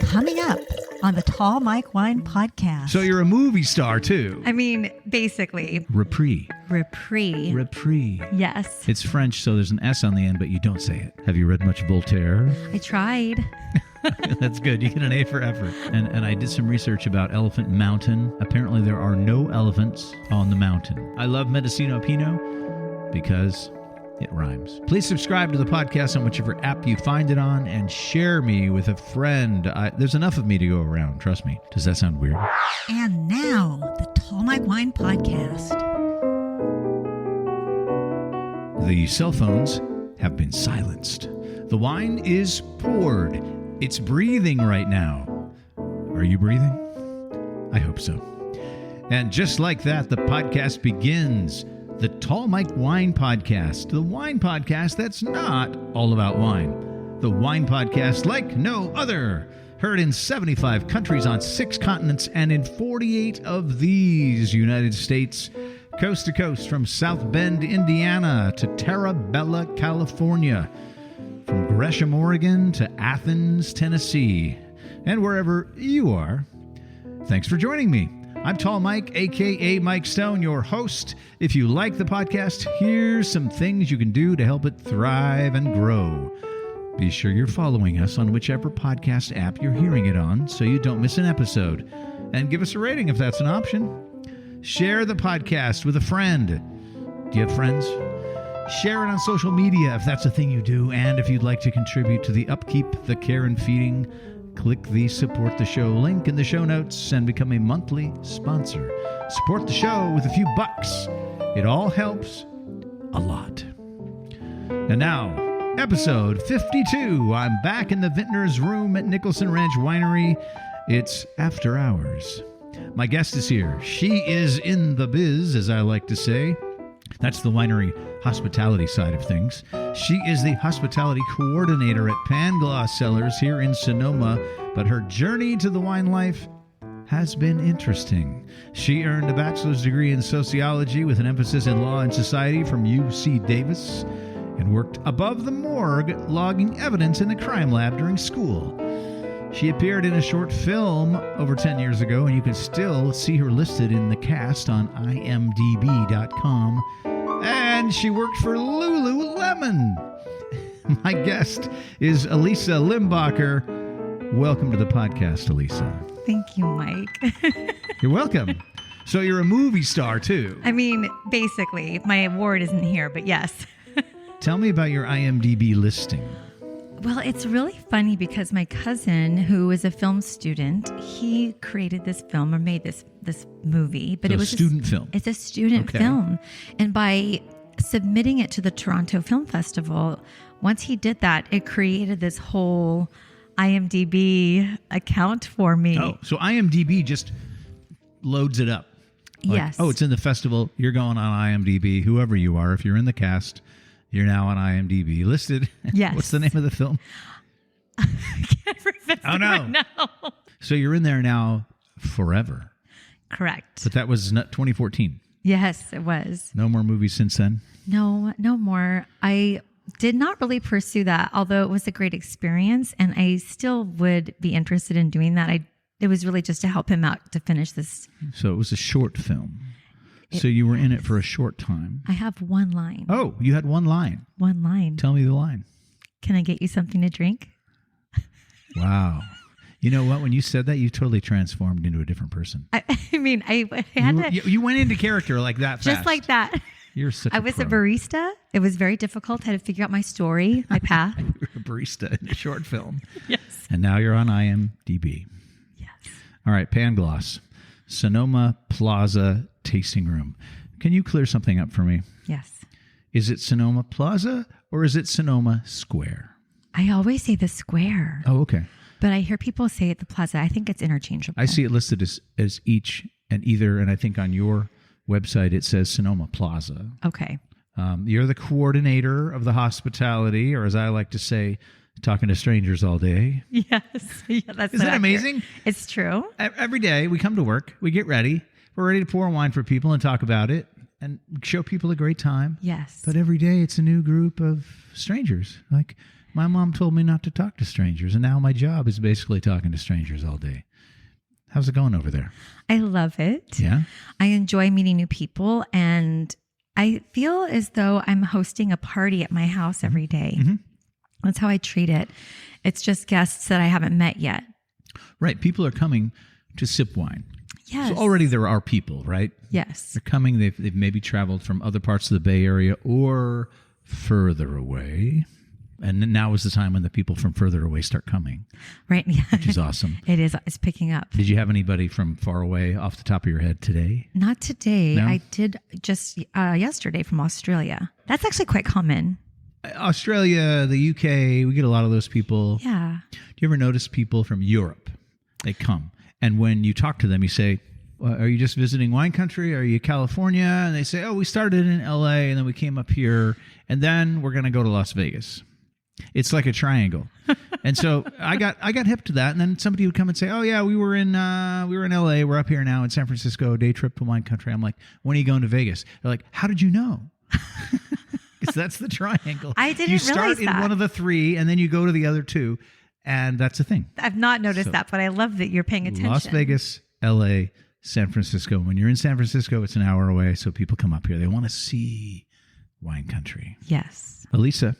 Coming up on the Tall Mike Wine Podcast. So you're a movie star, too. I mean, basically. Repris. Repris. Repris. Yes. It's French, so there's an S on the end, but you don't say it. Have you read much Voltaire? I tried. That's good. You get an A for effort. And I did some research about Elephant Mountain. Apparently there are no elephants on the mountain. I love Mendocino Pinot because it rhymes. Please subscribe to the podcast on whichever app you find it on and share me with a friend. There's enough of me to go around. Trust me. Does that sound weird? And now, the Tall Mike Wine Podcast. The cell phones have been silenced. The wine is poured. It's breathing right now. Are you breathing? I hope so. And just like that, the podcast begins. The Tall Mike Wine Podcast. The wine podcast that's not all about wine. The wine podcast like no other. Heard in 75 countries on 6 continents and in 48 of these United States. Coast to coast from South Bend, Indiana to Terra Bella, California. From Gresham, Oregon to Athens, Tennessee. And wherever you are. Thanks for joining me. I'm Tall Mike, a.k.a. Mike Stone, your host. If you like the podcast, here's some things you can do to help it thrive and grow. Be sure you're following us on whichever podcast app you're hearing it on so you don't miss an episode. And give us a rating if that's an option. Share the podcast with a friend. Do you have friends? Share it on social media if that's a thing you do. And if you'd like to contribute to the upkeep, the care and feeding, click the Support the Show link in the show notes and become a monthly sponsor. Support the show with a few bucks. It all helps a lot. And now, episode 52. I'm back in the vintner's room at Nicholson Ranch Winery. It's after hours. My guest is here. She is in the biz, as I like to say. That's the winery hospitality side of things. She is the hospitality coordinator at Pangloss Cellars here in Sonoma, but her journey to the wine life has been interesting. She earned a bachelor's degree in sociology with an emphasis in law and society from UC Davis and worked above the morgue logging evidence in the crime lab during school. She appeared in a short film over 10 years ago, and you can still see her listed in the cast on imdb.com. And she worked for Lululemon. My guest is Alissa Limbocker. Welcome to the podcast, Alissa. Thank you, Mike. You're welcome. So you're a movie star, too. I mean, basically. My award isn't here, but yes. Tell me about your IMDb listing. Well, it's really funny because my cousin, who is a film student, he created this film or made this movie. But so it was a student film. It's a student film. And by submitting it to the Toronto Film Festival, once he did that, it created this whole IMDb account for me. Oh, so IMDb just loads it up. Like, yes. Oh, it's in the festival. You're going on IMDb, whoever you are. If you're in the cast, you're now on IMDb listed. Yes. What's the name of the film? I can't remember right now. So you're in there now forever. Correct. But that was 2014. Yes, it was. No more movies since then? No more. I did not really pursue that, although it was a great experience, and I still would be interested in doing that. It was really just to help him out to finish this. So it was a short film. So you were in it for a short time. I have one line. Oh, you had one line. One line. Tell me the line. Can I get you something to drink? Wow. You know what? When you said that, you totally transformed into a different person. I mean, I had you went into character like that fast. Just like that. You're such I a was pro. a barista. It was very difficult. I had to figure out my story, my path. You were a barista in a short film. Yes. And now you're on IMDb. Yes. All right, Pangloss. Sonoma Plaza Tasting Room. Can you clear something up for me? Yes. Is it Sonoma Plaza or is it Sonoma Square? I always say the square. Oh, okay. But I hear people say it the plaza. I think it's interchangeable. I see it listed as each and either, and I think on your website it says Sonoma Plaza. Okay. You're the coordinator of the hospitality, or as I like to say, talking to strangers all day. Yes. Yeah, that's Isn't that amazing? It's true. Every day we come to work, we get ready. We're ready to pour wine for people and talk about it and show people a great time. Yes. But every day it's a new group of strangers. Like, My mom told me not to talk to strangers, and now my job is basically talking to strangers all day. How's it going over there? I love it. Yeah? I enjoy meeting new people, and I feel as though I'm hosting a party at my house every day. Mm-hmm. That's how I treat it. It's just guests that I haven't met yet. Right. People are coming to sip wine. Yes. So already there are people, right? Yes. They're coming. They've maybe traveled from other parts of the Bay Area or further away. And now is the time when the people from further away start coming. Right. Yeah. Which is awesome. It is. It's picking up. Did you have anybody from far away off the top of your head today? Not today. No? I did just yesterday from Australia. That's actually quite common. Australia, the UK, we get a lot of those people. Yeah. Do you ever notice people from Europe? They come. And when you talk to them, you say, well, are you just visiting wine country? Are you California? And they say, oh, we started in LA and then we came up here and then we're going to go to Las Vegas. It's like a triangle. And so I got hip to that. And then somebody would come and say, oh yeah, we were in LA. We're up here now in San Francisco, day trip to wine country. I'm like, when are you going to Vegas? They're like, how did you know? Because that's the triangle. I didn't You start realize in that. one of the three and then you go to the other two. And that's the thing. I've not noticed that, but I love that you're paying attention. Las Vegas, LA, San Francisco. When you're in San Francisco, it's an hour away. So people come up here. They want to see wine country. Yes. Alissa,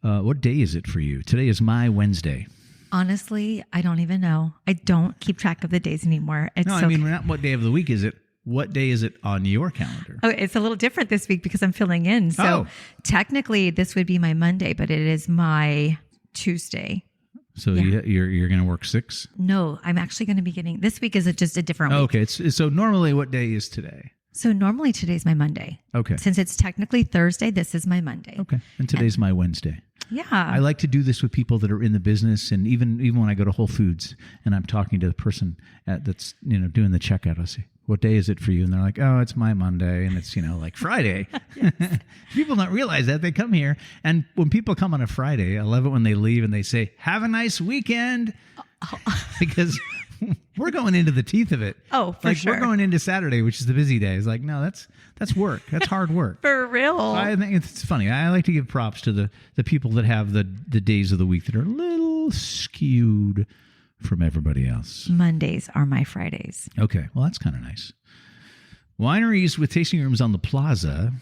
what day is it for you? Today is my Wednesday. Honestly, I don't even know. I don't keep track of the days anymore. It's No, I mean, not what day of the week is it. What day is it on your calendar? Oh, it's a little different this week because I'm filling in. So technically this would be my Monday, but it is my Tuesday. So you're going to work 6? No, I'm actually going to be getting, this week is just a different week. Okay. So normally what day is today? So normally today's my Monday. Okay. Since it's technically Thursday, this is my Monday. Okay. And today's my Wednesday. Yeah. I like to do this with people that are in the business, and even when I go to Whole Foods and I'm talking to the person that's doing the checkout, I say, "What day is it for you?" And they're like, "Oh, it's my Monday," and it's like Friday. People don't realize that. They come here, and when people come on a Friday, I love it when they leave and they say, "Have a nice weekend," because we're going into the teeth of it. Oh, for sure. We're going into Saturday, which is the busy day. It's like, no, that's work. That's hard work. For real. I think it's funny. I like to give props to the people that have the days of the week that are a little skewed from everybody else. Mondays are my Fridays. Okay. Well, that's kind of nice. Wineries with tasting rooms on the plaza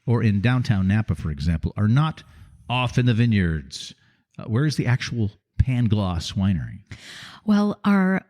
or in downtown Napa, for example, are not off in the vineyards. Where is the actual Pangloss winery? Well, our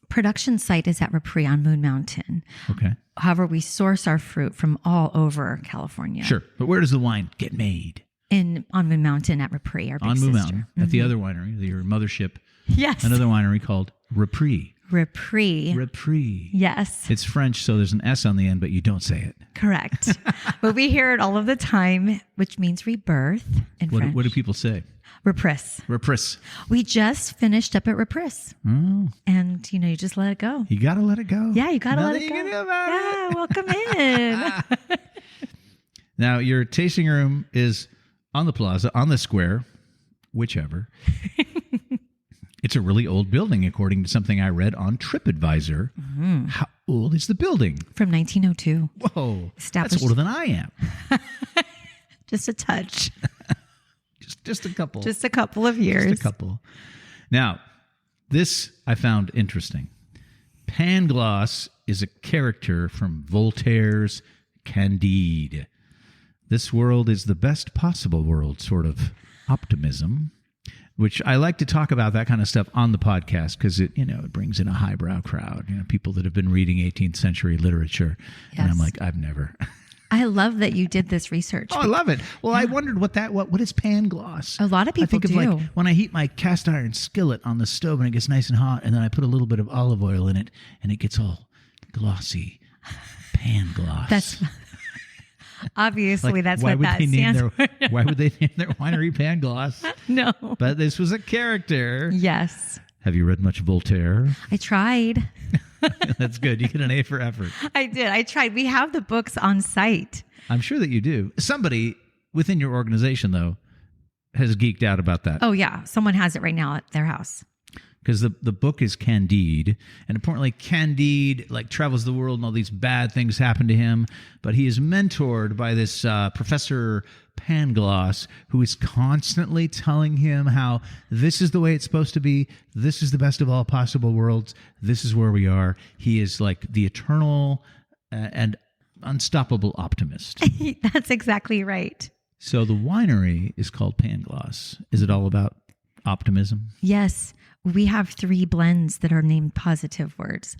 production site is at Rapri on Moon Mountain. Okay. However, we source our fruit from all over California. Sure. But where does the wine get made? On Moon Mountain at Rapri, our big On Moon sister. Mountain, at the other winery, your mothership. Yes. Another winery called Rapri. Rapri. Rapri. Yes. It's French, so there's an S on the end, but you don't say it. Correct. But we hear it all of the time, which means rebirth in French. What do people say? Repris. Repris. We just finished up at Repris. Oh. And, you just let it go. You got to let it go. Yeah, you got to let Nothing it go. you can do about Yeah, welcome in. Now, your tasting room is on the plaza, on the square, whichever. It's a really old building, according to something I read on TripAdvisor. Mm-hmm. How old is the building? From 1902. Whoa. Established. That's older than I am. Just a touch. Just a couple. Just a couple of years. Just a couple. Now, this I found interesting. Pangloss is a character from Voltaire's Candide. This world is the best possible world, sort of optimism, which I like to talk about that kind of stuff on the podcast because it brings in a highbrow crowd, people that have been reading 18th century literature. Yes. And I'm like, I've never. I love that you did this research. Oh, I love it. Well, yeah. I wondered what is Pangloss? A lot of people I think do. Of like when I heat my cast iron skillet on the stove and it gets nice and hot, and then I put a little bit of olive oil in it and it gets all glossy. Pangloss. That's obviously that's what that stands for. Why would they name their winery Pangloss? No. But this was a character. Yes. Have you read much Voltaire? I tried. That's good. You get an A for effort. I did. I tried. We have the books on site. I'm sure that you do. Somebody within your organization, though, has geeked out about that. Oh, yeah. Someone has it right now at their house. because the book is Candide, and apparently Candide like travels the world and all these bad things happen to him, but he is mentored by this Professor Pangloss, who is constantly telling him how this is the way it's supposed to be, this is the best of all possible worlds, this is where we are. He is like the eternal and unstoppable optimist. That's exactly right. So the winery is called Pangloss. Is it all about optimism? Yes. We have 3 blends that are named positive words.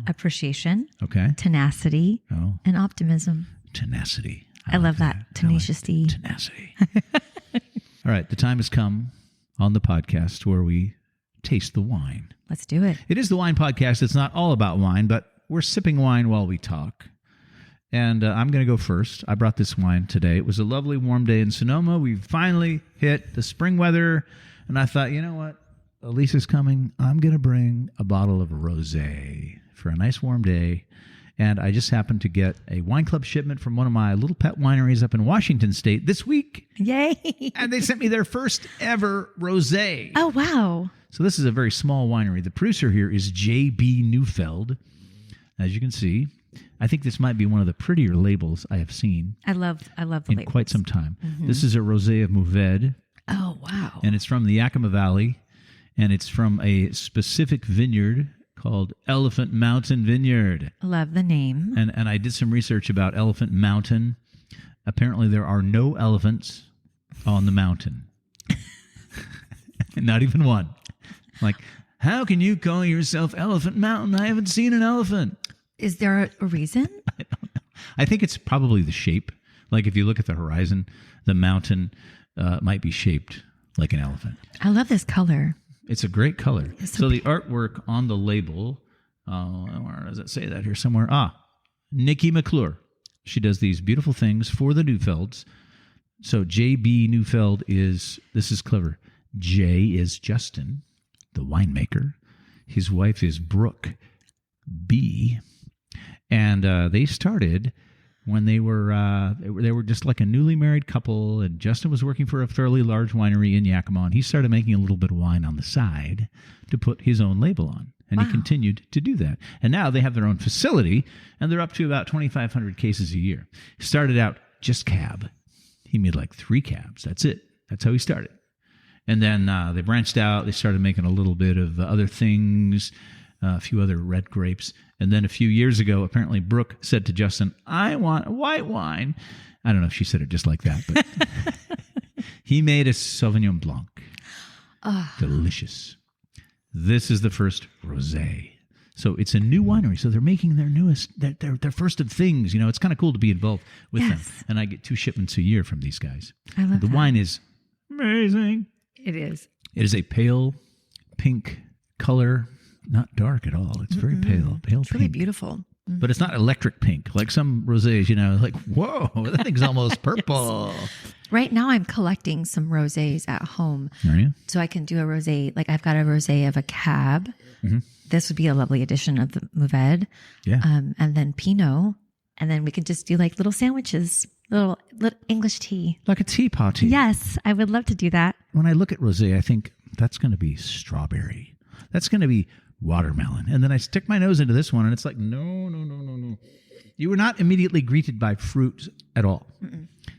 Appreciation, Okay. tenacity, Oh, and optimism. tenacity. I love that. Tenacious D. Tenacity. All right. The time has come on the podcast where we taste the wine. Let's do it. It is the wine podcast. It's not all about wine, but we're sipping wine while we talk. And I'm going to go first. I brought this wine today. It was a lovely warm day in Sonoma. We finally hit the spring weather. And I thought, you know what? Alissa's coming. I'm going to bring a bottle of Rosé for a nice warm day. And I just happened to get a wine club shipment from one of my little pet wineries up in Washington State this week. Yay. And they sent me their first ever Rosé. Oh, wow. So this is a very small winery. The producer here is J.B. Neufeld. As you can see, I think this might be one of the prettier labels I have seen I love the in labels. quite some time. This is a Rosé of Mourvedre, Oh, wow. and it's from the Yakima Valley, and it's from a specific vineyard called Elephant Mountain Vineyard. Love the name. And I did some research about Elephant Mountain. Apparently there are no elephants on the mountain. Not even one. Like, how can you call yourself Elephant Mountain? I haven't seen an elephant. Is there a reason? I don't know. I think it's probably the shape. Like if you look at the horizon, the mountain might be shaped like an elephant. I love this color. It's a great color. It's So the artwork on the label, where does it say that here somewhere? Nikki McClure. She does these beautiful things for the Neufelds. So J.B. Neufeld this is clever. J is Justin, the winemaker. His wife is Brooke B. And they started when they were just like a newly married couple, and Justin was working for a fairly large winery in Yakima, and he started making a little bit of wine on the side to put his own label on. And he continued to do that. And now they have their own facility, and they're up to about 2,500 cases a year. He started out just cab. He made like 3 cabs. That's it. That's how he started. And then they branched out. They started making a little bit of other things, a few other red grapes. And then a few years ago, apparently Brooke said to Justin, I want a white wine. I don't know if she said it just like that, but he made a Sauvignon Blanc. Delicious. This is the first Rosé. So it's a new winery. So they're making their newest, their first of things. You know, it's kind of cool to be involved with them. And I get 2 shipments a year from these guys. I love the that. wine is amazing. It is. It is a pale pink color, not dark at all. It's very pale It's pink. really beautiful. But it's not electric pink like some rosés, you know, like, whoa, that thing's almost purple. Right now I'm collecting some rosés at home. Are you? So I can do a rosé. Like I've got a rosé of a cab. This would be a lovely addition of the Mourvedre. Yeah. And then Pinot. And then we could just do like little sandwiches, little English tea. Like a tea party. Yes, I would love to do that. When I look at rosé, I think that's going to be strawberry. That's going to be watermelon. And then I stick my nose into this one, and it's like, no. You were not immediately greeted by fruit at all.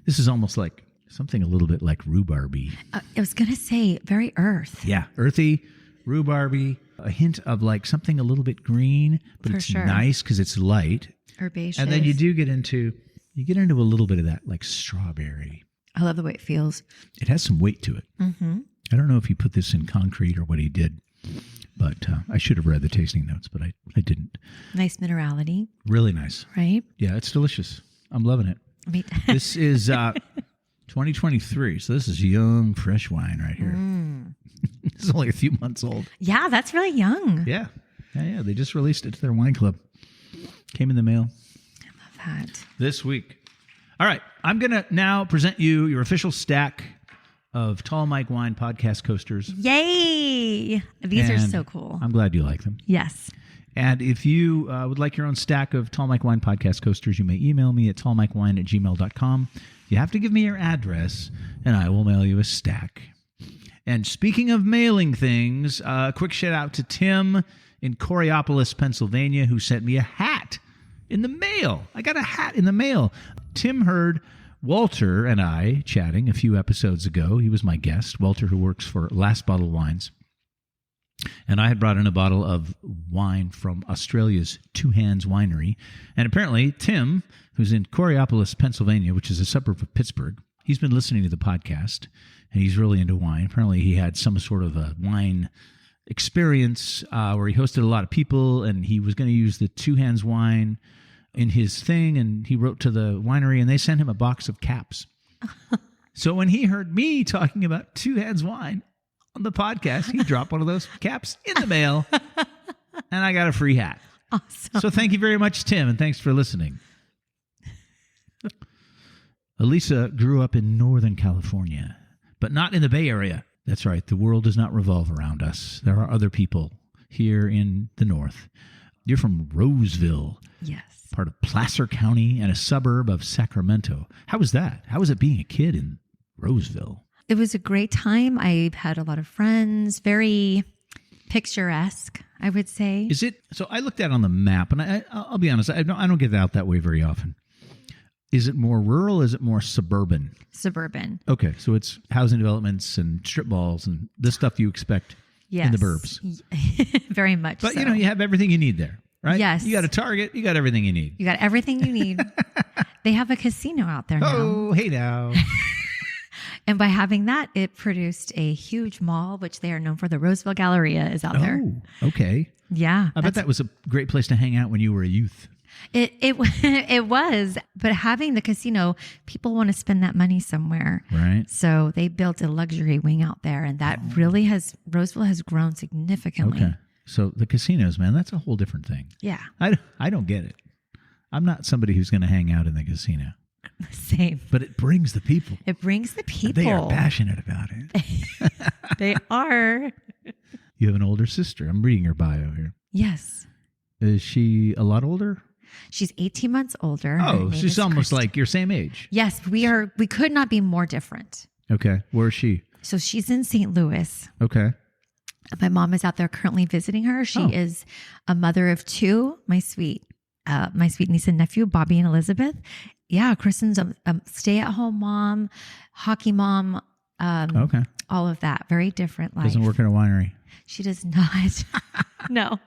This is almost like something a little bit like rhubarby. I was going to say very earth. Yeah, earthy, rhubarby, a hint of like something a little bit green, but For it's sure. nice because it's light. Herbaceous. And then you get into a little bit of that like strawberry. I love the way it feels. It has some weight to it. I don't know if he put this in concrete or what he did, but I should have read the tasting notes, but I didn't. Nice minerality, Really nice. right? Yeah, it's delicious. I'm loving it. I mean, This is 2023, so this is young, fresh wine right here. This is only a few months old. yeah, that's really young. Yeah. They just released it to their wine club. Came in the mail Love that. this week. All right, I'm going to now present you your official stack of Tall Mike Wine podcast coasters. Yay! These are And so cool. I'm glad you like them. Yes. And if you would like your own stack of Tall Mike Wine podcast coasters, you may email me at tallmikewine@gmail.com. You have to give me your address, and I will mail you a stack. And speaking of mailing things, a quick shout out to Tim in Coraopolis, Pennsylvania, who sent me a hat in the mail. I got a hat in the mail. Tim heard Walter and I chatting a few episodes ago. He was my guest, Walter, who works for Last Bottle Wines. And I had brought in a bottle of wine from Australia's Two Hands Winery. And apparently Tim, who's in Coraopolis, Pennsylvania, which is a suburb of Pittsburgh, he's been listening to the podcast, and he's really into wine. Apparently he had some sort of a wine experience where he hosted a lot of people, and he was going to use the Two Hands wine in his thing, and he wrote to the winery, and they sent him a box of caps. So when he heard me talking about Two Hands wine on the podcast, he dropped one of those caps in the mail, and I got a free hat. Awesome. So thank you very much, Tim, and thanks for listening. Alissa grew up in Northern California, but not in the Bay Area. That's right. The world does not revolve around us. There are other people here in the North. You're from Roseville. Yes. Part of Placer County and a suburb of Sacramento. How was that? How was it being a kid in Roseville? It was a great time. I had a lot of friends, very picturesque, I would say. Is it? So I looked at it on the map, and I'll be honest, I don't get out that way very often. Is it more rural? Is it more suburban? Suburban. Okay, so it's housing developments and strip malls and the stuff you expect in the burbs. Very much But, so. you have everything you need there, right? Yes. You got a Target, you got everything you need. You got everything you need. They have a casino out there now. Oh, hey now. And by having that, it produced a huge mall, which they are known for. The Roseville Galleria is out there. Oh, okay. Yeah. I bet that was a great place to hang out when you were a youth. It was, but having the casino, people want to spend that money somewhere. Right. So they built a luxury wing out there, and that really Roseville has grown significantly. Okay. So the casinos, man, that's a whole different thing. Yeah. I don't get it. I'm not somebody who's going to hang out in the casino. Same. But it brings the people. It brings the people. They are passionate about it. They are. You have an older sister. I'm reading her bio here. Yes. Is she a lot older? She's 18 months older. Oh, she's almost like your same age. Yes, we could not be more different. Okay. Where is she? So she's in St. Louis. Okay. My mom is out there currently visiting her. She is a mother of two. My sweet niece and nephew, Bobby and Elizabeth. Yeah, Kristen's a stay-at-home mom, hockey mom. Okay. All of that. Very different life. Doesn't work in a winery. She does not. No.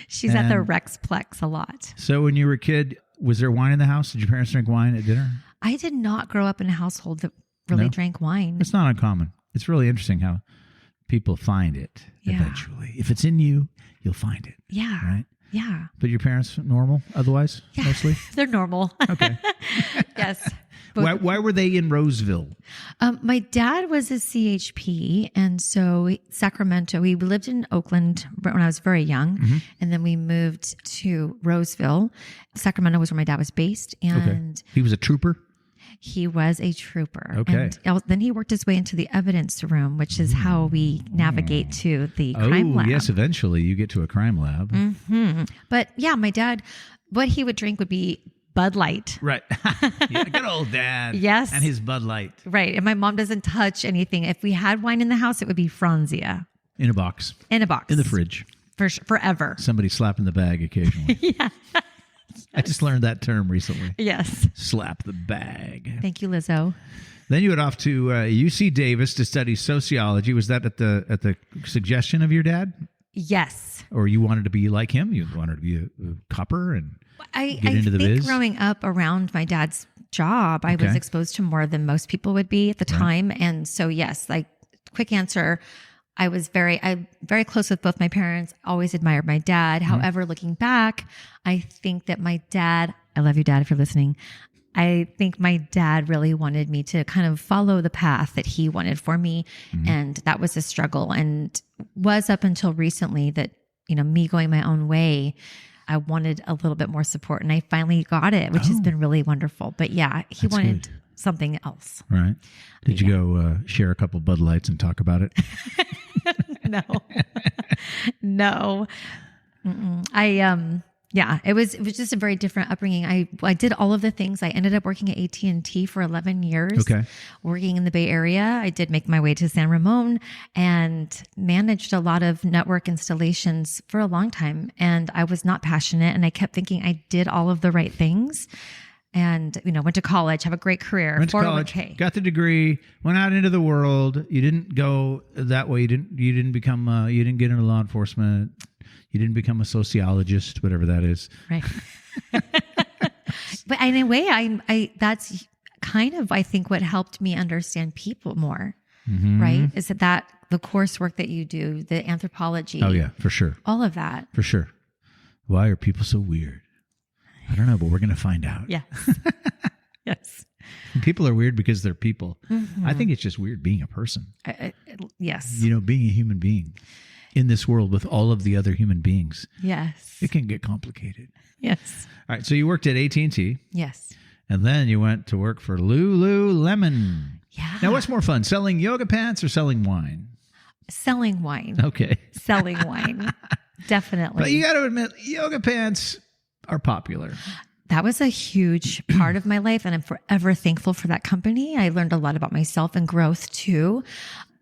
She's at the Rexplex a lot. So when you were a kid, was there wine in the house? Did your parents drink wine at dinner? I did not grow up in a household that really drank wine. It's not uncommon. It's really interesting how people find it eventually. If it's in you, you'll find it. Yeah. Right? Yeah. But your parents normal otherwise, mostly? They're normal. Okay. Yes. Why were they in Roseville? My dad was a CHP, and so Sacramento. We lived in Oakland when I was very young, and then we moved to Roseville. Sacramento was where my dad was based, and he was a trooper? He was a trooper. Okay. And then he worked his way into the evidence room, which is how we navigate to the crime lab. Yes, eventually you get to a crime lab. Mm-hmm. But yeah, my dad, what he would drink would be Bud Light. Right. Yeah, good old dad. Yes. And his Bud Light. Right. And my mom doesn't touch anything. If we had wine in the house, it would be Franzia. In a box. In a box. In the fridge. Forever. Somebody slapping the bag occasionally. Yeah. I just learned that term recently. Yes. Slap the bag. Thank you, Lizzo. Then you went off to UC Davis to study sociology. Was that at the suggestion of your dad? Yes. Or you wanted to be like him? You wanted to be a copper and get into the biz? I think growing up around my dad's job, I was exposed to more than most people would be at the time. And so, yes, like quick answer, I was very close with both my parents, always admired my dad. However, looking back, I think that my dad, I love you, Dad, if you're listening. I think my dad really wanted me to kind of follow the path that he wanted for me. And that was a struggle, and was up until recently that, me going my own way, I wanted a little bit more support, and I finally got it, which has been really wonderful. But yeah, he wanted something else. Right. Did you go share a couple Bud Lights and talk about it? No. No. Mm-mm. Yeah, it was just a very different upbringing. I did all of the things. I ended up working at AT&T for 11 years. Okay. Working in the Bay Area. I did make my way to San Ramon and managed a lot of network installations for a long time. And I was not passionate, and I kept thinking I did all of the right things. And, went to college, have a great career. Went to college, got the degree, went out into the world. You didn't go that way. You didn't you didn't get into law enforcement. You didn't become a sociologist, whatever that is. Right. But in a way, I that's kind of, I think, what helped me understand people more, right? Is that the coursework that you do, the anthropology. Oh, yeah, for sure. All of that. For sure. Why are people so weird? I don't know, but we're going to find out. Yes. Yes. People are weird because they're people. I think it's just weird being a person. Yes. Being a human being in this world with all of the other human beings. Yes. It can get complicated. Yes. All right. So you worked at AT&T. Yes. And then you went to work for Lululemon. Yeah. Now, what's more fun, selling yoga pants or selling wine? Selling wine. Okay. Selling wine. Definitely. But you got to admit, yoga pants are popular. That was a huge part of my life, and I'm forever thankful for that company. I learned a lot about myself and growth too.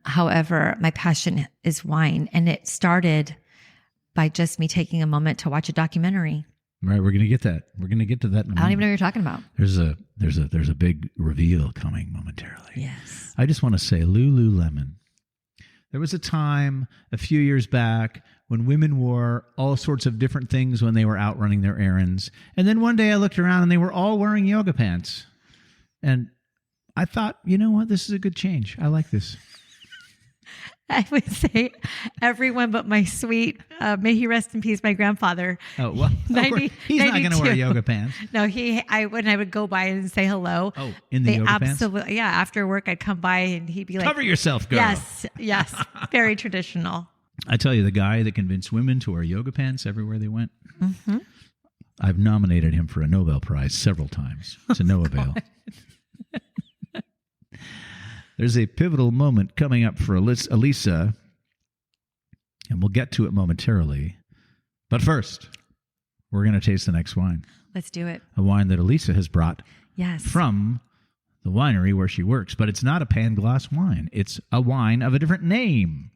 However, my passion is wine, and it started by just me taking a moment to watch a documentary. Right, we're going to get that. We're going to get to that in a moment. I don't even know what you're talking about. There's a big reveal coming momentarily. Yes. I just want to say Lululemon. There was a time a few years back when women wore all sorts of different things when they were out running their errands. And then one day I looked around and they were all wearing yoga pants. And I thought, you know what? This is a good change. I like this. I would say everyone but my sweet, may he rest in peace, my grandfather. Oh, well, 90, he's 92. not going to wear yoga pants. No, when I would go by and say hello. Oh, in the yoga pants? Absolutely. Yeah. After work, I'd come by and he'd be like, cover yourself, girl. Yes. Very traditional. I tell you, the guy that convinced women to wear yoga pants everywhere they went, I've nominated him for a Nobel Prize several times to no avail. There's a pivotal moment coming up for Alissa, and we'll get to it momentarily. But first, we're going to taste the next wine. Let's do it. A wine that Alissa has brought from the winery where she works. But it's not a Pangloss wine. It's a wine of a different name.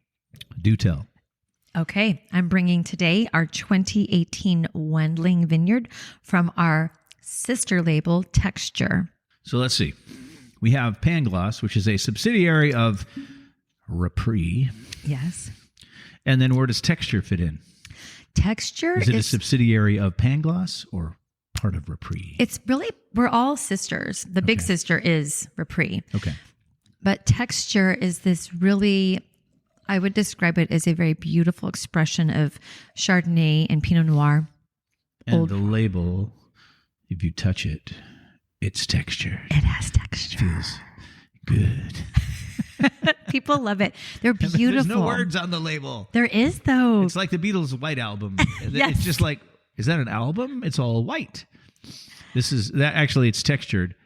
Do tell. Okay. I'm bringing today our 2018 Wendling Vineyard from our sister label, Texture. So let's see. We have Pangloss, which is a subsidiary of Repris. Yes. And then where does Texture fit in? Texture is it a subsidiary of Pangloss or part of Repris? It's really, we're all sisters. The big sister is Repris. Okay. But Texture is this really, I would describe it as a very beautiful expression of Chardonnay and Pinot Noir. And the label, if you touch it, it's textured. It has texture. It feels good. People love it. They're beautiful. There's no words on the label. There is, though. It's like the Beatles' White Album. Yes. It's just like, is that an album? It's all white. This is that. Actually, it's textured.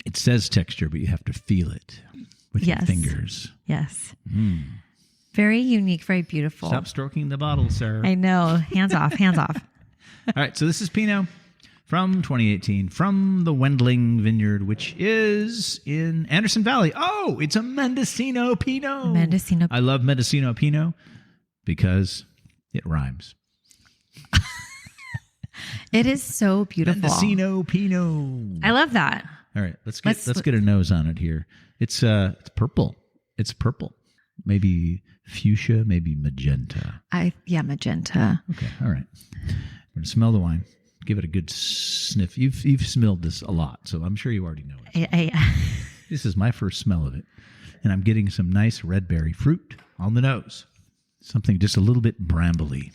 It says texture, but you have to feel it with your fingers. Yes. Very unique, very beautiful. Stop stroking the bottle, sir. I know. Hands off. Hands off. All right. So this is Pinot from 2018 from the Wendling Vineyard, which is in Anderson Valley. Oh, it's a Mendocino Pinot. Mendocino. I love Mendocino Pinot because it rhymes. It is so beautiful. Mendocino Pinot. I love that. All right, let's get a nose on it here. It's purple. It's purple. Maybe fuchsia, maybe magenta. Magenta. Okay, all right. We're going to smell the wine. Give it a good sniff. You've smelled this a lot, so I'm sure you already know it. This is my first smell of it, and I'm getting some nice red berry fruit on the nose. Something just a little bit brambly,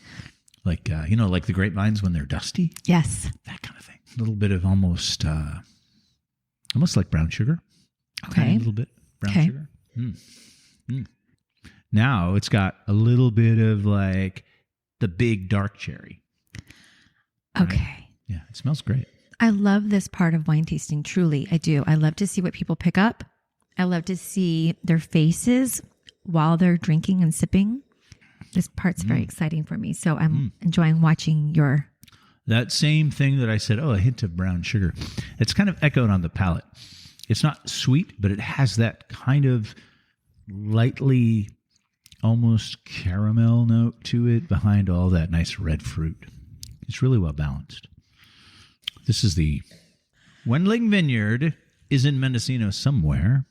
like like the grapevines when they're dusty. Yes, that kind of thing. A little bit of almost like brown sugar. Okay, a little bit brown sugar. Now it's got a little bit of like the big dark cherry. Okay. Right? Yeah, it smells great. I love this part of wine tasting. Truly, I do. I love to see what people pick up. I love to see their faces while they're drinking and sipping. This part's very exciting for me. So I'm enjoying watching your... That same thing that I said, a hint of brown sugar. It's kind of echoed on the palate. It's not sweet, but it has that kind of lightly, almost caramel note to it behind all that nice red fruit. It's really well balanced. This is the Wendling Vineyard, is in Mendocino somewhere.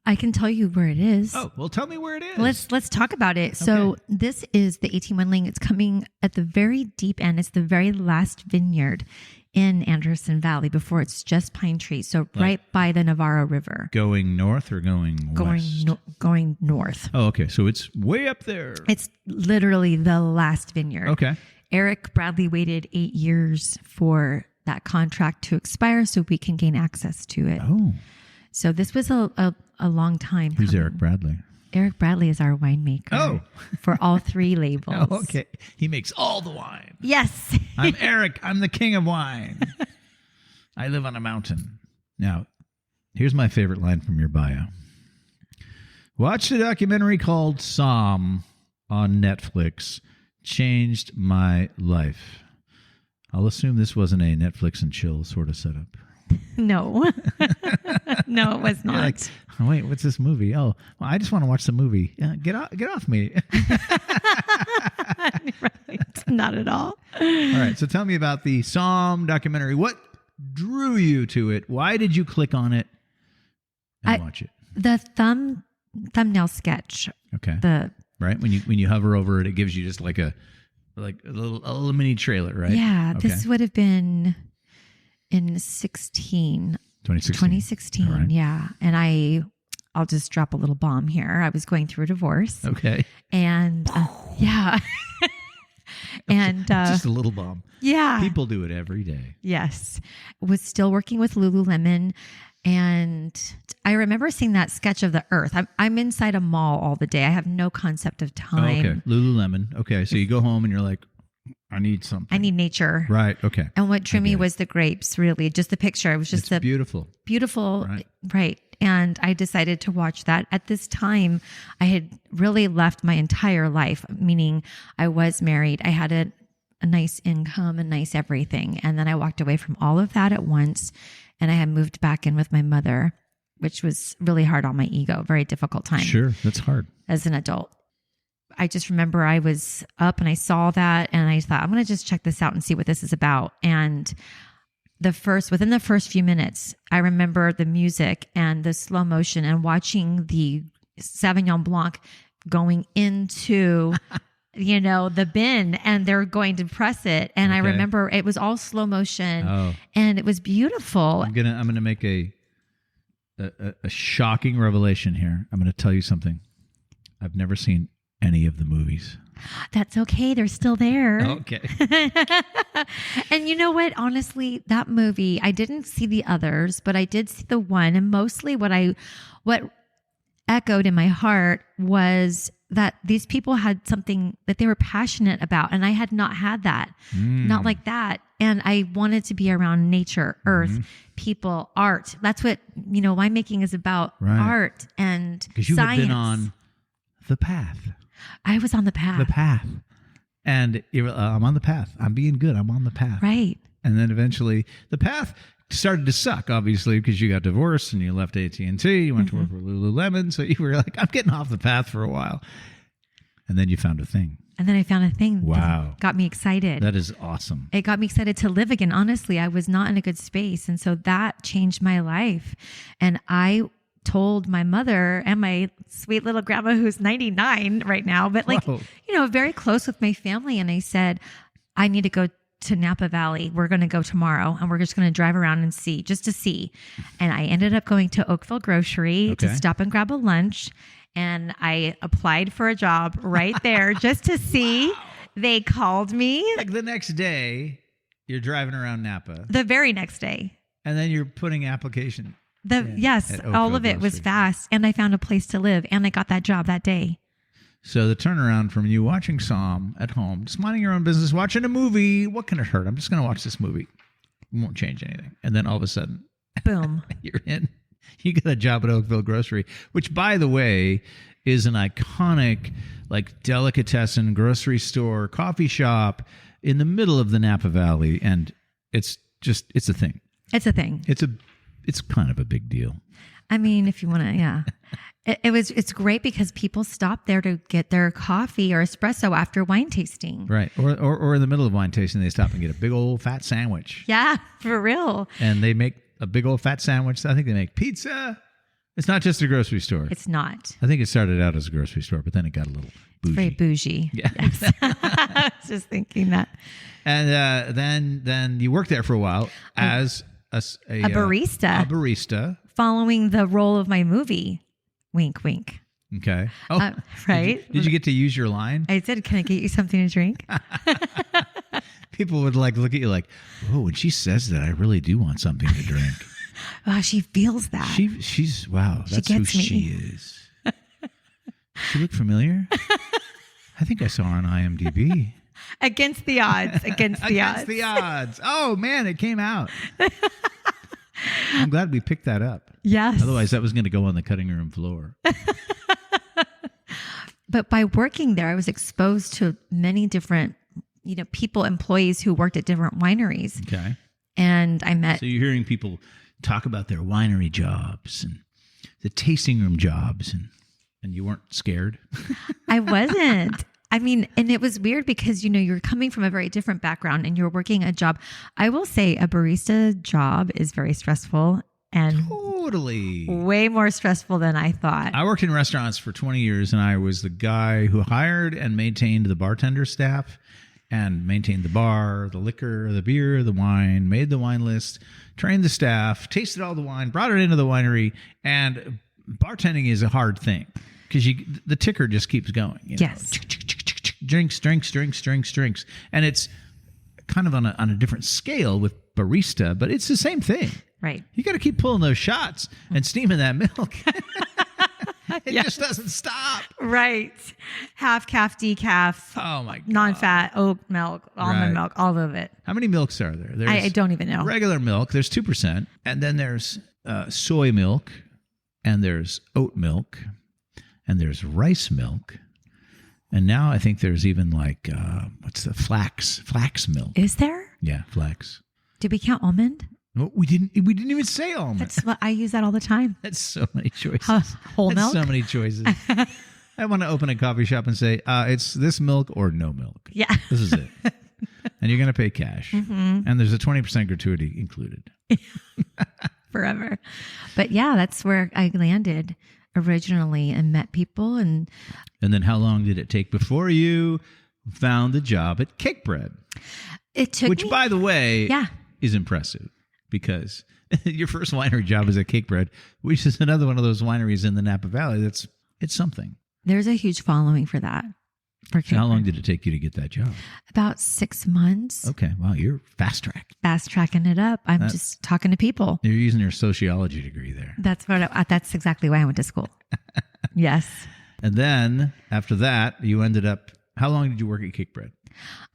I can tell you where it is. Oh, well, tell me where it is. Let's talk about it. So this is the 18 Wendling. It's coming at the very deep end. It's the very last vineyard in Anderson Valley before it's just pine trees. So right by the Navarro River. Going north or going west? Going north. Oh, okay. So it's way up there. It's literally the last vineyard. Okay. Eric Bradley waited 8 years for that contract to expire so we can gain access to it. Oh. So this was a long time. Who's Eric Bradley? Eric Bradley is our winemaker for all 3 labels. Oh, okay. He makes all the wine. Yes. I'm Eric. I'm the king of wine. I live on a mountain. Now, here's my favorite line from your bio. Watched a documentary called Somm on Netflix. Changed my life. I'll assume this wasn't a Netflix and chill sort of setup. No. No, it was not. You're like, oh, wait, what's this movie? Oh, well, I just want to watch the movie. Get off me. Right. Not at all. All right. So tell me about the Somm documentary. What drew you to it? Why did you click on it and watch it? The thumbnail sketch. Okay. Right? When you hover over it, it gives you just like a little mini trailer, right? Yeah. Okay. This would have been in 2016. 2016, right. Yeah. And I'll just drop a little bomb here. I was going through a divorce. Okay. And yeah. And just a little bomb. Yeah. People do it every day. Yes. Was still working with Lululemon. And I remember seeing that sketch of the earth. I'm inside a mall all the day. I have no concept of time. Oh, okay. Lululemon. Okay. So you go home and you're like, I need something. I need nature. Right. Okay. And what drew me was the grapes, really. Just the picture. It was just beautiful. Beautiful. Right. And I decided to watch that. At this time, I had really left my entire life, meaning I was married. I had a nice income, a nice everything. And then I walked away from all of that at once. And I had moved back in with my mother, which was really hard on my ego. Very difficult time. Sure. That's hard. As an adult. I just remember I was up and I saw that and I thought, I'm going to just check this out and see what this is about. And within the first few minutes, I remember the music and the slow motion and watching the Sauvignon Blanc going into, the bin and they're going to press it. And I remember it was all slow motion and it was beautiful. I'm going to make a shocking revelation here. I'm going to tell you something. I've never seen any of the movies. That's okay. They're still there. Okay. And you know what? Honestly, that movie, I didn't see the others, but I did see the one. And mostly what echoed in my heart was that these people had something that they were passionate about. And I had not had that, not like that. And I wanted to be around nature, earth, people, art. That's what, winemaking is about, art and because you science. Have been on the path. I was on the path. The path. And I'm on the path. I'm being good. I'm on the path. Right. And then eventually the path started to suck, obviously, because you got divorced and you left AT&T. You went to work for Lululemon. So you were like, I'm getting off the path for a while. And then you found a thing. And then I found a thing. Wow. That got me excited. That is awesome. It got me excited to live again. Honestly, I was not in a good space. And so that changed my life. And I told my mother and my sweet little grandma who's 99 right now, but very close with my family. And I said, I need to go to Napa Valley. We're going to go tomorrow and we're just going to drive around and see, just to see. And I ended up going to Oakville Grocery to stop and grab a lunch. And I applied for a job right there just to see. Wow. They called me. Like the next day, you're driving around Napa. The very next day. And then you're putting application. Yes, all of it was fast. And I found a place to live. And I got that job that day. So the turnaround from you watching Somm at home, just minding your own business, watching a movie. What can it hurt? I'm just going to watch this movie. It won't change anything. And then all of a sudden, boom, you're in. You got a job at Oakville Grocery, which, by the way, is an iconic, like, delicatessen grocery store, coffee shop in the middle of the Napa Valley, and it's a thing. It's a thing. It's kind of a big deal. I mean, if you want to, yeah. It's great because people stop there to get their coffee or espresso after wine tasting. Right. Or in the middle of wine tasting, they stop and get a big old fat sandwich. Yeah, for real. And they make a big old fat sandwich. I think they make pizza. It's not just a grocery store. It's not. I think it started out as a grocery store, but then it got a little bougie. It's very bougie. Yeah. Yes. I was just thinking that. And then you worked there for a while as a barista. A barista. Following the role of my movie. Wink, wink. Okay. Oh, right? Did you get to use your line? I said, can I get you something to drink? People would like look at you like, oh, when she says that, I really do want something to drink. Wow, she feels that. She's wow, that's who she is. She look familiar? I think I saw her on IMDb. Against the odds. Against the odds. Oh man, it came out. I'm glad we picked that up. Yes. Otherwise, that was going to go on the cutting room floor. But by working there, I was exposed to many different, people, employees who worked at different wineries. Okay. And I met. So you're hearing people talk about their winery jobs and the tasting room jobs, and you weren't scared? I wasn't. I mean, and it was weird because, you're coming from a very different background and you're working a job. I will say a barista job is very stressful and totally way more stressful than I thought. I worked in restaurants for 20 years and I was the guy who hired and maintained the bartender staff and maintained the bar, the liquor, the beer, the wine, made the wine list, trained the staff, tasted all the wine, brought it into the winery. And bartending is a hard thing because the ticker just keeps going. Yes. Drinks. And it's kind of on a different scale with barista, but it's the same thing. Right. You got to keep pulling those shots and steaming that milk. It just doesn't stop. Right. Half calf, decaf. Oh my God. Non-fat, oat milk, almond milk, all of it. How many milks are there? I don't even know. Regular milk, there's 2%. And then there's soy milk. And there's oat milk. And there's rice milk. And now I think there's even like, what's the flax milk. Is there? Yeah, flax. Did we count almond? No, we didn't even say almond. That's what I use that all the time. That's so many choices. Whole milk? So many choices. I want to open a coffee shop and say, it's this milk or no milk. Yeah. This is it. And you're going to pay cash. Mm-hmm. And there's a 20% gratuity included. Forever. But yeah, that's where I landed originally and met people. And then how long did it take before you found the job at Cake Bread? It took Which, by the way, yeah, is impressive because your first winery job is at Cake Bread, which is another one of those wineries in the Napa Valley. It's something. There's a huge following for that. So how long did it take you to get that job? About 6 months. Okay. Wow. You're fast tracking it up. I'm just talking to people. You're using your sociology degree there. That's exactly why I went to school. Yes. And then after that, you ended up, how long did you work at Cake Bread?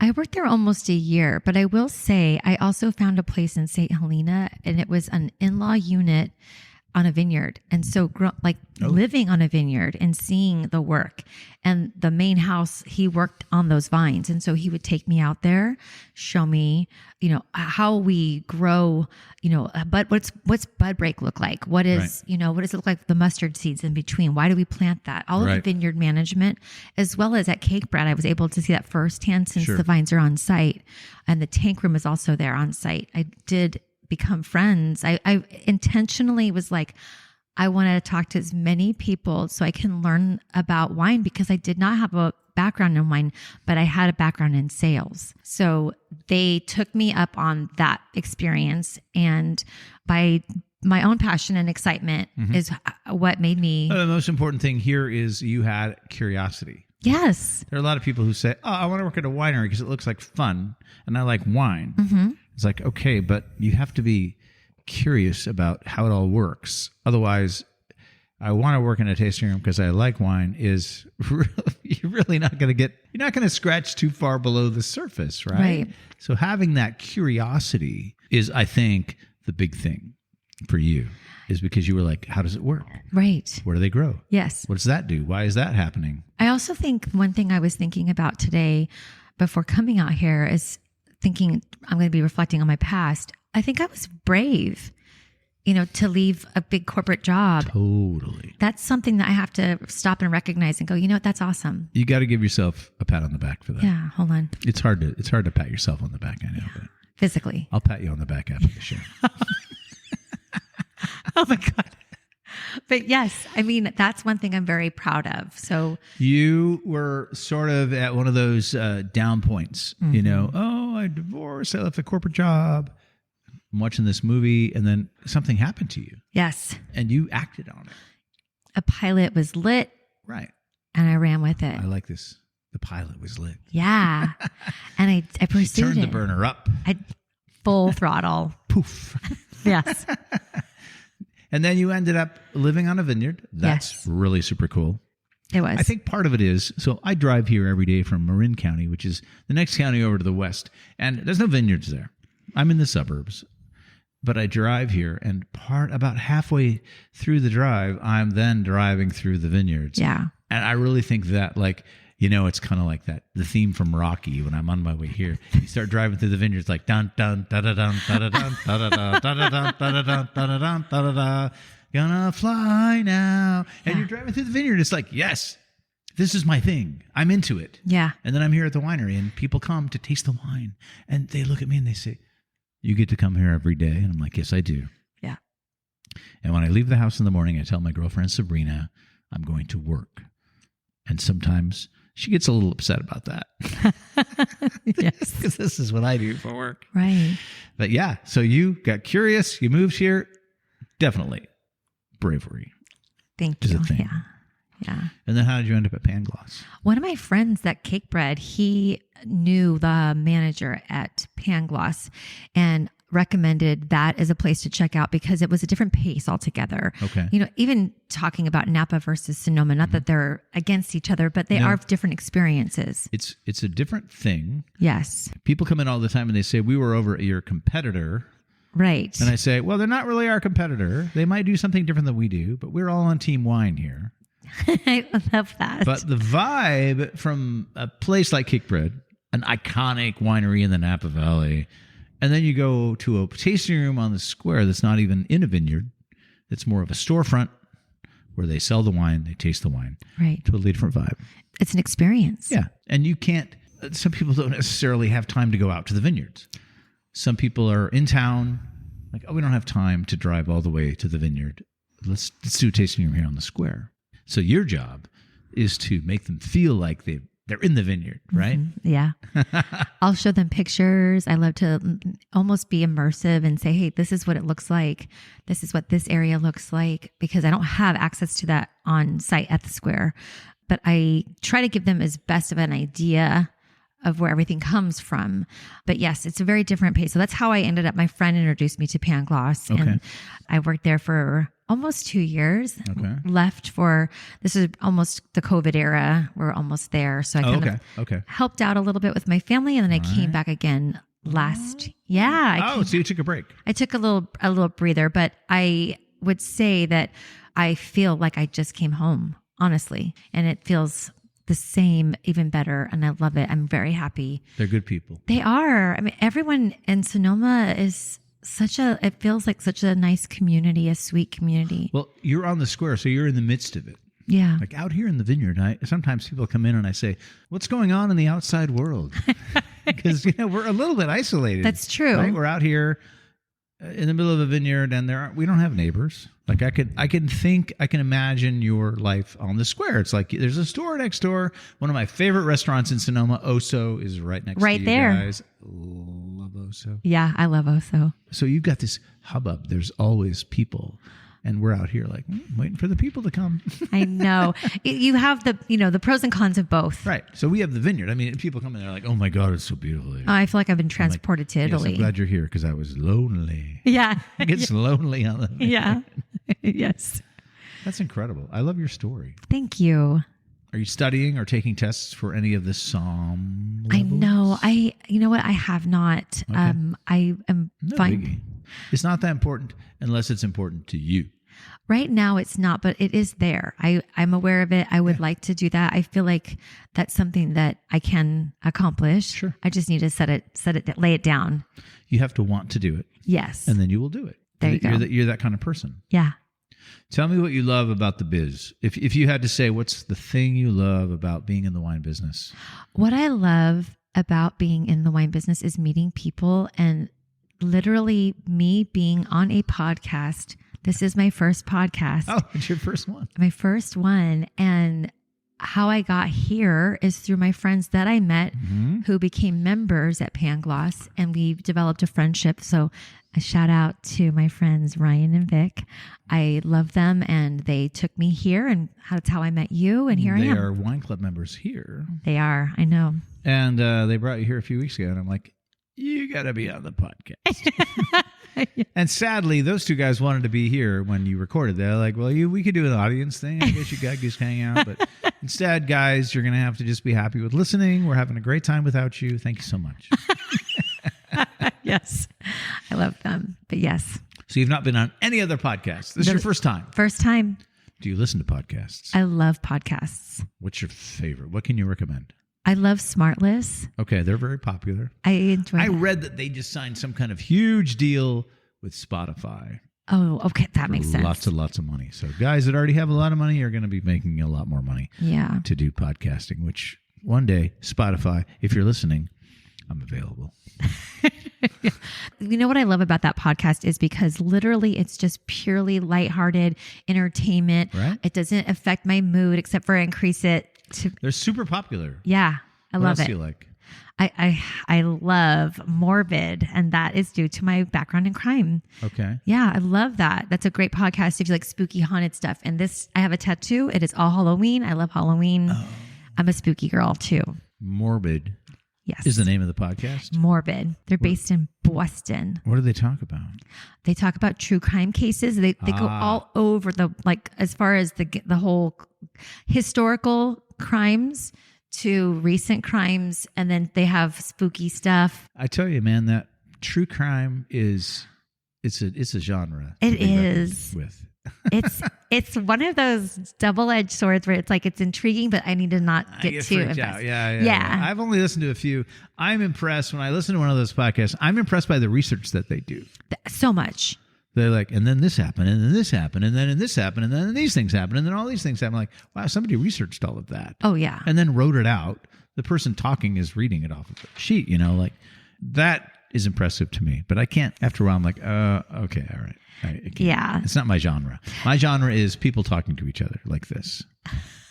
I worked there almost a year, but I will say I also found a place in St. Helena and it was an in-law unit on a vineyard. And so living on a vineyard and seeing the work and the main house, he worked on those vines. And so he would take me out there, show me, how we grow, but what's bud break look like? What is, right. What does it look like? The mustard seeds in between? Why do we plant that? All of right. the vineyard management, as well as at Cake Bread, I was able to see that firsthand since Sure. the vines are on site and the tank room is also there on site. I did become friends. I intentionally was like, I want to talk to as many people so I can learn about wine because I did not have a background in wine, but I had a background in sales. So they took me up on that experience, and by my own passion and excitement is what made me. The most important thing here is you had curiosity. Yes. There are a lot of people who say, I want to work at a winery because it looks like fun and I like wine. Mm-hmm. It's like, okay, but you have to be curious about how it all works. Otherwise, I want to work in a tasting room because I like wine is you're really not going to you're not going to scratch too far below the surface, right? Right. So having that curiosity is, I think, the big thing for you. is because you were like, how does it work? Right. Where do they grow? Yes. What does that do? Why is that happening? I also think one thing I was thinking about today before coming out here is thinking I'm going to be reflecting on my past. I think I was brave, to leave a big corporate job. Totally. That's something that I have to stop and recognize and go, you know what? That's awesome. You got to give yourself a pat on the back for that. Yeah. Hold on. It's hard to pat yourself on the back. I know, but physically. I'll pat you on the back after the show. Oh my God. But yes, I mean, that's one thing I'm very proud of. So you were sort of at one of those down points, oh, I divorced, I left a corporate job. I'm watching this movie, and then something happened to you. Yes. And you acted on it. A pilot was lit. Right. And I ran with it. I like this. The pilot was lit. Yeah. And I pursued it. She turned the burner up. I full throttle. Poof. Yes. And then you ended up living on a vineyard. That's really super cool. It was. I think part of it is, so I drive here every day from Marin County, which is the next county over to the west, and there's no vineyards there. I'm in the suburbs. But I drive here, and about halfway through the drive, I'm then driving through the vineyards. Yeah. And I really think that, it's kind of like that, the theme from Rocky when I'm on my way here. You start driving through the vineyards like dun dun da da dun da da dun da da da da da dun da da dun da da dun da da da, gonna fly now. And you're driving through the vineyard. It's like, yes, this is my thing. I'm into it. Yeah. And then I'm here at the winery, and people come to taste the wine, and they look at me and they say, you get to come here every day? And I'm like, yes, I do. Yeah. And when I leave the house in the morning, I tell my girlfriend, Sabrina, I'm going to work. And sometimes she gets a little upset about that. Yes. Because this is what I do for work. Right. But yeah, so you got curious. You moved here. Definitely. Bravery. Thank is you. a thing. Yeah. Yeah. And then how did you end up at Pangloss? One of my friends at Cake Bread, he knew the manager at Pangloss and recommended that as a place to check out because it was a different pace altogether. Okay. Even talking about Napa versus Sonoma, not that they're against each other, but they are different experiences. It's a different thing. Yes. People come in all the time and they say, we were over at your competitor. Right. And I say, well, they're not really our competitor. They might do something different than we do, but we're all on Team Wine here. I love that. But the vibe from a place like Cake Bread, an iconic winery in the Napa Valley, and then you go to a tasting room on the square that's not even in a vineyard. It's more of a storefront where they sell the wine, they taste the wine. Right. Totally different vibe. It's an experience. Yeah. And you can't, some people don't necessarily have time to go out to the vineyards. Some people are in town, like, oh, we don't have time to drive all the way to the vineyard. Let's do a tasting room here on the square. So your job is to make them feel like they're in the vineyard, right? Mm-hmm. Yeah. I'll show them pictures. I love to almost be immersive and say, hey, this is what it looks like. This is what this area looks like, because I don't have access to that on site at the square. But I try to give them as best of an idea of where everything comes from. But yes, it's a very different pace. So that's how I ended up. My friend introduced me to Pangloss, and I worked there for almost 2 years. Left for, this is almost the COVID era. We're almost there. So I kind of helped out a little bit with my family, and then I came back again last. Yeah. So you took a break. I took a little breather, but I would say that I feel like I just came home, honestly, and it feels the same, even better. And I love it. I'm very happy. They're good people. They are. I mean, everyone in Sonoma is it feels like such a nice community, a sweet community. Well, you're on the square, so you're in the midst of it. Yeah. Like out here in the vineyard, sometimes people come in and I say, what's going on in the outside world? Because, we're a little bit isolated. That's true. Right? We're out here in the middle of a vineyard, and we don't have neighbors. Like I can imagine your life on the square. It's like there's a store next door. One of my favorite restaurants in Sonoma, Oso, is right next to you there. Guys. Love Oso. Yeah, I love Oso. So you've got this hubbub. There's always people. And we're out here like waiting for the people to come. I know. You have the pros and cons of both. Right. So we have the vineyard. I mean, people come in, they're like, oh my God, it's so beautiful here. I feel like I've been transported to Italy. Yes, I'm glad you're here because I was lonely. Yeah. It gets lonely on the vineyard. Yeah. Yes. That's incredible. I love your story. Thank you. Are you studying or taking tests for any of the Somm levels? I know. You know what? I have not. Okay. I am No fine. biggie. It's not that important unless it's important to you. Right now it's not, but it is there. I'm aware of it. I would like to do that. I feel like that's something that I can accomplish. Sure. I just need to lay it down. You have to want to do it. Yes. And then you will do it. There you go. You're that kind of person. Yeah. Tell me what you love about the biz. If you had to say, what's the thing you love about being in the wine business? What I love about being in the wine business is meeting people, and literally me being on a podcast. This is my first podcast. Oh, it's your first one. My first one. And how I got here is through my friends that I met who became members at Pangloss, and we've developed a friendship. So a shout out to my friends, Ryan and Vic. I love them, and they took me here, and that's how I met you. And here I am. They are wine club members here. They are. I know. And they brought you here a few weeks ago, and I'm like, you got to be on the podcast. And sadly, those two guys wanted to be here when you recorded. They're like, well, we could do an audience thing. I guess you guys just hang out. But instead, guys, you're going to have to just be happy with listening. We're having a great time without you. Thank you so much. Yes. I love them. But yes. So you've not been on any other podcasts. This is your first time. First time. Do you listen to podcasts? I love podcasts. What's your favorite? What can you recommend? I love Smartless. Okay, they're very popular. I enjoy I read that they just signed some kind of huge deal with Spotify. Oh, okay. That makes sense. Lots and lots of money. So guys that already have a lot of money are going to be making a lot more money to do podcasting, which one day, Spotify, if you're listening, I'm available. You know what I love about that podcast is because literally it's just purely lighthearted entertainment. Right. It doesn't affect my mood except for increase it. They're super popular. Yeah, I love it. What else do you like? I love Mourvedre, and that is due to my background in crime. Okay. Yeah, I love that. That's a great podcast if you like spooky haunted stuff. And this, I have a tattoo. It is all Halloween. I love Halloween. Oh. I'm a spooky girl too. Mourvedre. Yes. Is the name of the podcast? Mourvedre. They're based in Boston. What do they talk about? They talk about true crime cases. They go all over as far as the whole historical crimes to recent crimes, and then they have spooky stuff. I tell you, man, that true crime it's a genre. It is. With. It's one of those double-edged swords where it's like it's intriguing, but I need to not get too invested. Yeah. I've only listened to a few. I'm impressed when I listen to one of those podcasts. I'm impressed by the research that they do. So much. They're like, and then this happened, and then this happened, and then this happened, and then these things happened, and then all these things happened. Like, wow, somebody researched all of that. Oh, yeah. And then wrote it out. The person talking is reading it off of the sheet, like that is impressive to me. But I can't, after a while, I'm like, okay, all right. Yeah. It's not my genre. My genre is people talking to each other like this.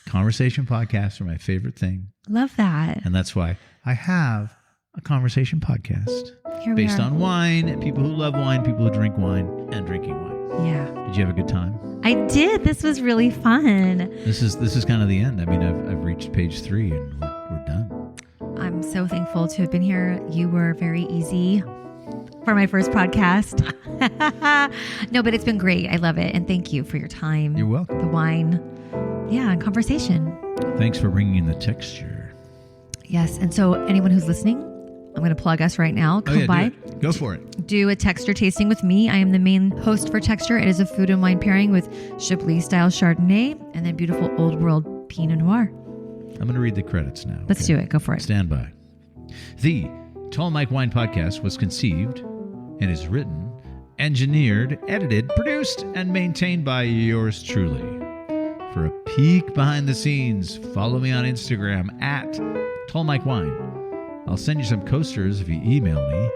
Conversation podcasts are my favorite thing. Love that. And that's why I have a conversation podcast based on wine, and people who love wine, people who drink wine, and drinking wine. Yeah. Did you have a good time? I did. This was really fun. This is kind of the end. I mean, I've reached page 3 and we're done. I'm so thankful to have been here. You were very easy for my first podcast. No, but it's been great. I love it. And thank you for your time. You're welcome. The wine. Yeah, and conversation. Thanks for bringing in the texture. Yes. And so anyone who's listening, I'm going to plug us right now. Come by. Go for it. Do a texture tasting with me. I am the main host for Texture. It is a food and wine pairing with Chablis style Chardonnay and then beautiful old world Pinot Noir. I'm going to read the credits now. Let's do it. Go for it. Stand by. The Tall Mike Wine Podcast was conceived and is written, engineered, edited, produced, and maintained by yours truly. For a peek behind the scenes, follow me on Instagram at Tall Mike Wine. I'll send you some coasters if you email me,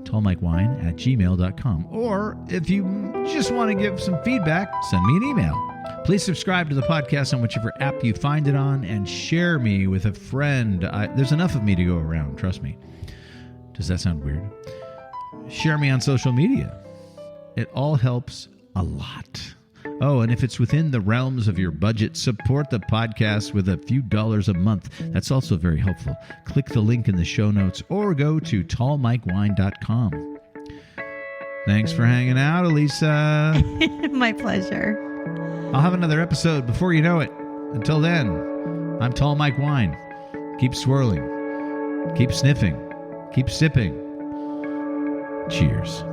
tallmikewine@gmail.com. Or if you just want to give some feedback, send me an email. Please subscribe to the podcast on whichever app you find it on and share me with a friend. There's enough of me to go around, trust me. Does that sound weird? Share me on social media. It all helps a lot. Oh, and if it's within the realms of your budget, support the podcast with a few dollars a month. That's also very helpful. Click the link in the show notes or go to tallmikewine.com. Thanks for hanging out, Alissa. My pleasure. I'll have another episode before you know it. Until then, I'm Tall Mike Wine. Keep swirling. Keep sniffing. Keep sipping. Cheers.